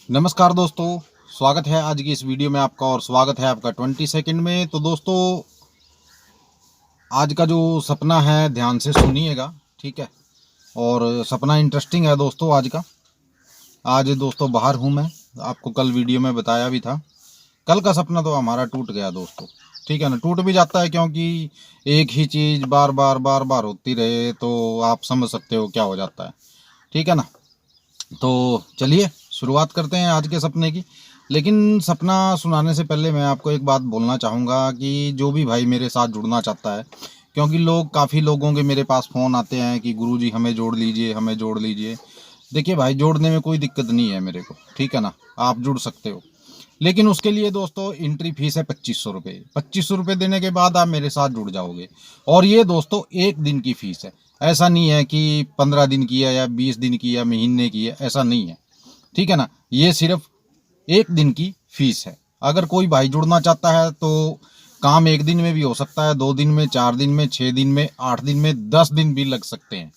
नमस्कार दोस्तों, स्वागत है आज की इस वीडियो में आपका और स्वागत है आपका 20 सेकंड में। तो दोस्तों, आज का जो सपना है ध्यान से सुनिएगा, ठीक है। और सपना इंटरेस्टिंग है दोस्तों आज का। आज दोस्तों बाहर हूँ मैं, आपको कल वीडियो में बताया भी था। कल का सपना तो हमारा टूट गया दोस्तों, ठीक है ना। टूट भी जाता है क्योंकि एक ही चीज़ बार बार होती रहे तो आप समझ सकते हो क्या हो जाता है, ठीक है ना। तो चलिए शुरुआत करते हैं आज के सपने की। लेकिन सपना सुनाने से पहले मैं आपको एक बात बोलना चाहूँगा कि जो भी भाई मेरे साथ जुड़ना चाहता है, क्योंकि काफ़ी लोगों के मेरे पास फ़ोन आते हैं कि गुरुजी हमें जोड़ लीजिए, हमें जोड़ लीजिए। देखिए भाई, जोड़ने में कोई दिक्कत नहीं है मेरे को, ठीक है ना। आप जुड़ सकते हो, लेकिन उसके लिए दोस्तों एंट्री फीस है 2500 रुपये। 2500 रुपये देने के बाद आप मेरे साथ जुड़ जाओगे। और ये दोस्तों एक दिन की फीस है, ऐसा नहीं है कि 15 दिन की है या 20 दिन की या महीने की है, ऐसा नहीं है, ठीक है ना। ये सिर्फ एक दिन की फीस है। अगर कोई भाई जुड़ना चाहता है तो काम एक दिन में भी हो सकता है, 2 दिन में, 4 दिन में, 6 दिन में, 8 दिन में, 10 दिन भी लग सकते हैं,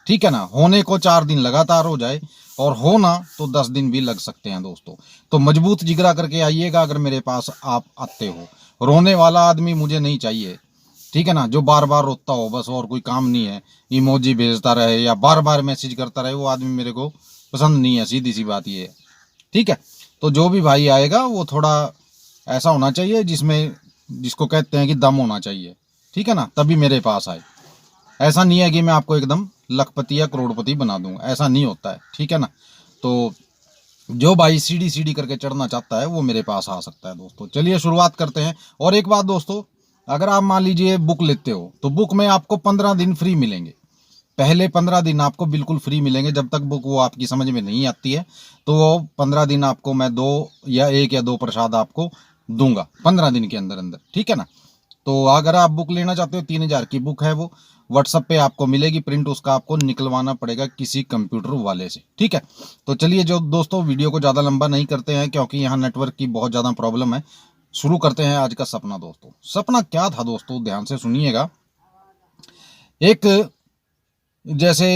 ठीक है ना। होने को 4 दिन लगातार हो जाए और होना तो 10 दिन भी लग सकते हैं दोस्तों। तो मजबूत जिगरा करके आइएगा अगर मेरे पास आप आते हो। रोने वाला आदमी मुझे नहीं चाहिए, ठीक है ना। जो बार बार रोता हो बस, और कोई काम नहीं है, इमोजी भेजता रहे या बार बार मैसेज करता रहे, वो आदमी मेरे को पसंद नहीं है। सीधी सी बात ये है, ठीक है। तो जो भी भाई आएगा वो थोड़ा ऐसा होना चाहिए जिसको कहते हैं कि दम होना चाहिए, ठीक है ना, तभी मेरे पास आए। ऐसा नहीं है कि मैं आपको एकदम लखपति या करोड़पति बना दूंगा, ऐसा नहीं होता है, ठीक है ना। तो जो भाई सीढ़ी सीढ़ी करके चढ़ना चाहता है वो मेरे पास आ सकता है दोस्तों। चलिए शुरुआत करते हैं। और एक बात दोस्तों, अगर आप मान लीजिए बुक लेते हो तो बुक में आपको 15 दिन फ्री मिलेंगे। पहले 15 दिन आपको बिल्कुल फ्री मिलेंगे, जब तक बुक वो आपकी समझ में नहीं आती है। तो वो 15 दिन आपको मैं एक या दो प्रसाद आपको दूंगा 15 दिन के अंदर अंदर, ठीक है ना। तो अगर आप बुक लेना चाहते हो, 3000 की बुक है वो, व्हाट्सएप पे आपको मिलेगी प्रिंट, उसका आपको निकलवाना पड़ेगा किसी कंप्यूटर वाले से, ठीक है। तो चलिए जो दोस्तों, वीडियो को ज़्यादा लंबा नहीं करते हैं क्योंकि यहाँ नेटवर्क की बहुत ज़्यादा प्रॉब्लम है। शुरू करते हैं आज का सपना दोस्तों। सपना क्या था दोस्तों, ध्यान से सुनिएगा। एक जैसे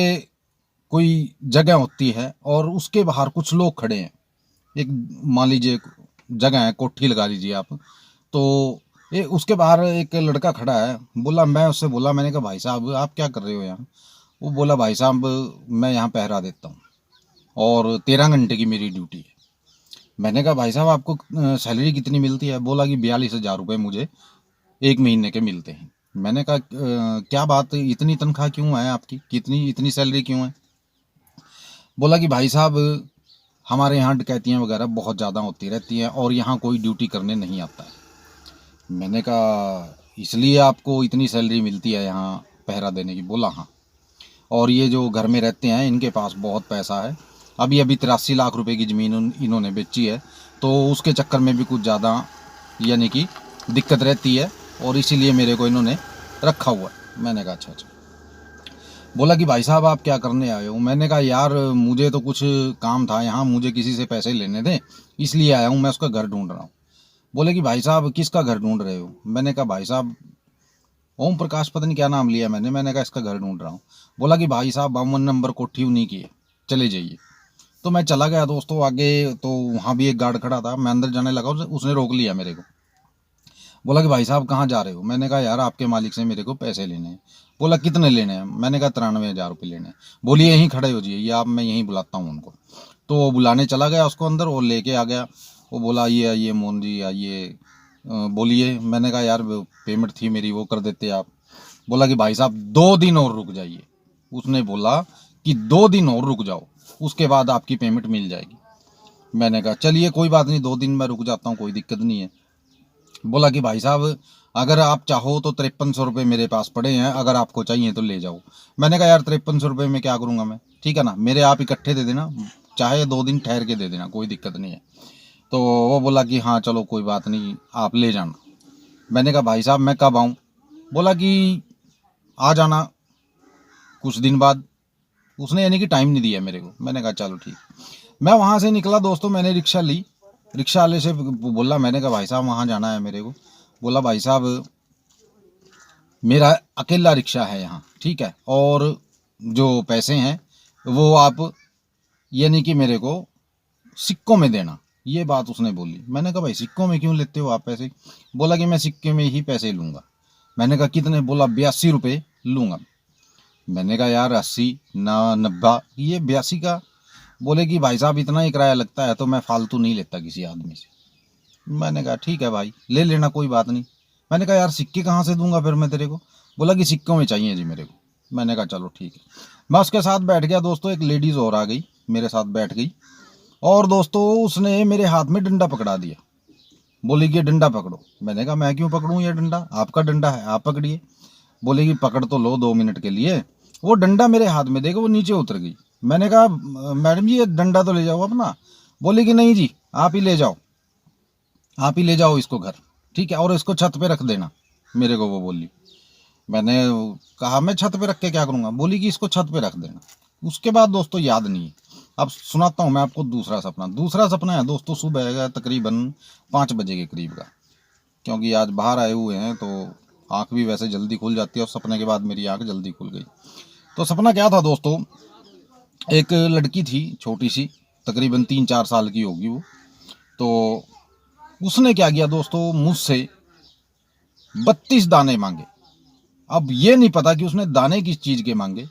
कोई जगह होती है और उसके बाहर कुछ लोग खड़े हैं। एक मान लीजिए जगह है, कोठी लगा लीजिए आप। तो उसके बाहर एक लड़का खड़ा है। मैं उससे बोला, मैंने कहा भाई साहब आप क्या कर रहे हो यहाँ। वो बोला भाई साहब मैं यहाँ पहरा देता हूँ और 13 घंटे की मेरी ड्यूटी है। मैंने कहा भाई साहब आपको सैलरी कितनी मिलती है। बोला कि 42,000 रुपये मुझे एक महीने के मिलते हैं। मैंने कहा क्या बात, इतनी तनख्वाह क्यों है आपकी, कितनी इतनी सैलरी क्यों है। बोला कि भाई साहब हमारे यहाँ डकैतियाँ वगैरह बहुत ज़्यादा होती रहती हैं और यहाँ कोई ड्यूटी करने नहीं आता है। मैंने कहा इसलिए आपको इतनी सैलरी मिलती है यहाँ पहरा देने की। बोला हाँ, और ये जो घर में रहते हैं इनके पास बहुत पैसा है। अभी अभी 83 लाख रुपए की ज़मीन इन्होंने बेची है, तो उसके चक्कर में भी कुछ ज़्यादा यानी कि दिक्कत रहती है और इसीलिए मेरे को इन्होंने रखा हुआ है। मैंने कहा अच्छा अच्छा। बोला कि भाई साहब आप क्या करने आए हो। मैंने कहा यार मुझे तो कुछ काम था यहाँ, मुझे किसी से पैसे लेने थे इसलिए आया हूँ, मैं उसका घर ढूंढ रहा हूँ। बोले कि भाई साहब किसका घर ढूंढ रहे हो। मैंने कहा भाई साहब ओम प्रकाश, पता नहीं क्या नाम लिया मैंने कहा इसका घर ढूंढ रहा हूँ। बोला कि भाई साहब 52 नंबर कोठी उन्हीं की है, चले जाइए। तो मैं चला गया दोस्तों आगे। तो वहाँ भी एक गार्ड खड़ा था, मैं अंदर जाने लगा, उसने रोक लिया मेरे को। बोला कि भाई साहब कहाँ जा रहे हो। मैंने कहा यार आपके मालिक से मेरे को पैसे लेने हैं। बोला कितने लेने हैं। मैंने कहा 93,000 रुपये लेने हैं। बोलिए यहीं खड़े हो जाइए, या आप मैं यहीं बुलाता हूँ उनको। तो वो बुलाने चला गया उसको अंदर और लेके आ गया। वो बोला ये आइए मोहन जी आइए, बोलिए। मैंने कहा यार पेमेंट थी मेरी, वो कर देते आप। बोला कि भाई साहब 2 दिन और रुक जाइए। उसने बोला कि 2 दिन और रुक जाओ, उसके बाद आपकी पेमेंट मिल जाएगी। मैंने कहा चलिए कोई बात नहीं, 2 दिन मैं रुक जाता हूँ, कोई दिक्कत नहीं है। बोला कि भाई साहब अगर आप चाहो तो 5300 रुपये मेरे पास पड़े हैं, अगर आपको चाहिए तो ले जाओ। मैंने कहा यार 5300 रुपये में क्या करूँगा मैं, ठीक है ना, मेरे आप इकट्ठे दे देना, चाहे 2 दिन ठहर के दे देना, कोई दिक्कत नहीं है। तो वो बोला कि हाँ चलो कोई बात नहीं, आप ले जाना। मैंने कहा भाई साहब मैं कब आऊँ। बोला कि आ जाना कुछ दिन बाद। उसने यानी कि टाइम नहीं दिया मेरे को। मैंने कहा चलो ठीक। मैं वहाँ से निकला दोस्तों, मैंने रिक्शा ली। रिक्शा वाले से बोला, मैंने कहा भाई साहब वहाँ जाना है मेरे को। बोला भाई साहब मेरा अकेला रिक्शा है यहाँ, ठीक है, और जो पैसे हैं वो आप यानी कि मेरे को सिक्कों में देना, ये बात उसने बोली। मैंने कहा भाई सिक्कों में क्यों लेते हो आप पैसे? बोला कि मैं सिक्के में ही पैसे लूँगा। मैंने कहा कितने? बोला 82 रुपये लूँगा। मैंने कहा यार 80 ना 90, ये 82 का। बोले कि भाई साहब इतना ही किराया लगता है तो मैं फालतू नहीं लेता किसी आदमी से। मैंने कहा ठीक है भाई ले लेना, कोई बात नहीं। मैंने कहा यार सिक्के कहाँ से दूंगा फिर मैं तेरे को? बोला कि सिक्कों में चाहिए जी मेरे को। मैंने कहा चलो ठीक है। मैं उसके साथ बैठ गया दोस्तों। एक लेडीज़ और आ गई मेरे साथ बैठ गई, और दोस्तों उसने मेरे हाथ में डंडा पकड़ा दिया। बोली कि डंडा पकड़ो। मैंने कहा मैं क्यों पकड़ूं ये डंडा? आपका डंडा है, आप पकड़िए। बोले कि पकड़ तो लो 2 मिनट के लिए। वो डंडा मेरे हाथ में देकर वो नीचे उतर गई। मैंने कहा मैडम जी ये डंडा तो ले जाओ अपना। बोली कि नहीं जी आप ही ले जाओ, आप ही ले जाओ इसको घर, ठीक है, और इसको छत पे रख देना, मेरे को वो बोली। मैंने कहा मैं छत पे रख के क्या करूँगा? बोली कि इसको छत पे रख देना। उसके बाद दोस्तों याद नहीं है। अब सुनाता हूँ मैं आपको दूसरा सपना। दूसरा सपना है दोस्तों सुबह का तकरीबन 5 बजे के करीब का, क्योंकि आज बाहर आए हुए हैं तो आँख भी वैसे जल्दी खुल जाती है, और सपने के बाद मेरी आँख जल्दी खुल गई। तो सपना क्या था दोस्तों, एक लड़की थी छोटी सी, तकरीबन 3-4 साल की होगी वो। तो उसने क्या किया दोस्तों, मुझसे 32 दाने मांगे। अब ये नहीं पता कि उसने दाने किस चीज़ के मांगे।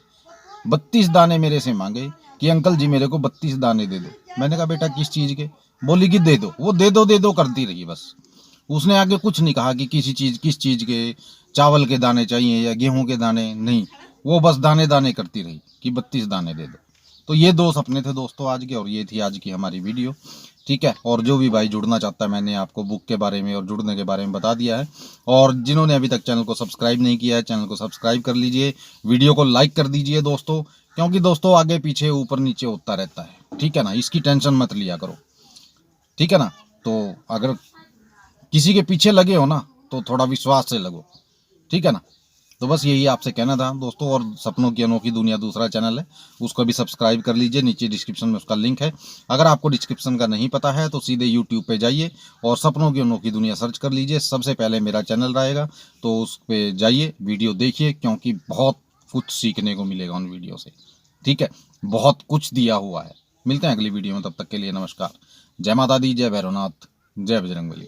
32 दाने मेरे से मांगे कि अंकल जी मेरे को 32 दाने दे दो। मैंने कहा बेटा किस चीज़ के? बोली कि दे दो। वो दे दो करती रही बस। उसने आगे कुछ नहीं कहा कि किस चीज़ के, चावल के दाने चाहिए या गेहूं के दाने, नहीं। वो बस दाने दाने करती रही कि 32 दाने दे दो। तो ये 2 सपने थे दोस्तों आज के, और ये थी आज की हमारी वीडियो, ठीक है। और जो भी भाई जुड़ना चाहता है, मैंने आपको बुक के बारे में और जुड़ने के बारे में बता दिया है। और जिन्होंने अभी तक चैनल को सब्सक्राइब नहीं किया है, चैनल को सब्सक्राइब कर लीजिए, वीडियो को लाइक कर दीजिए दोस्तों, क्योंकि दोस्तों आगे पीछे ऊपर नीचे होता रहता है, ठीक है ना। इसकी टेंशन मत लिया करो, ठीक है ना। तो अगर किसी के पीछे लगे हो ना तो थोड़ा विश्वास से लगो, ठीक है ना। तो बस यही आपसे कहना था दोस्तों। और सपनों की अनोखी दुनिया दूसरा चैनल है, उसको भी सब्सक्राइब कर लीजिए, नीचे डिस्क्रिप्शन में उसका लिंक है। अगर आपको डिस्क्रिप्शन का नहीं पता है तो सीधे यूट्यूब पे जाइए और सपनों की अनोखी दुनिया सर्च कर लीजिए, सबसे पहले मेरा चैनल रहेगा। तो उस पर जाइए, वीडियो देखिए, क्योंकि बहुत कुछ सीखने को मिलेगा उन वीडियो से, ठीक है। बहुत कुछ दिया हुआ है। मिलते हैं अगली वीडियो में, तब तक के लिए नमस्कार। जय माता दी, जय भैरवनाथ, जय बजरंगबली।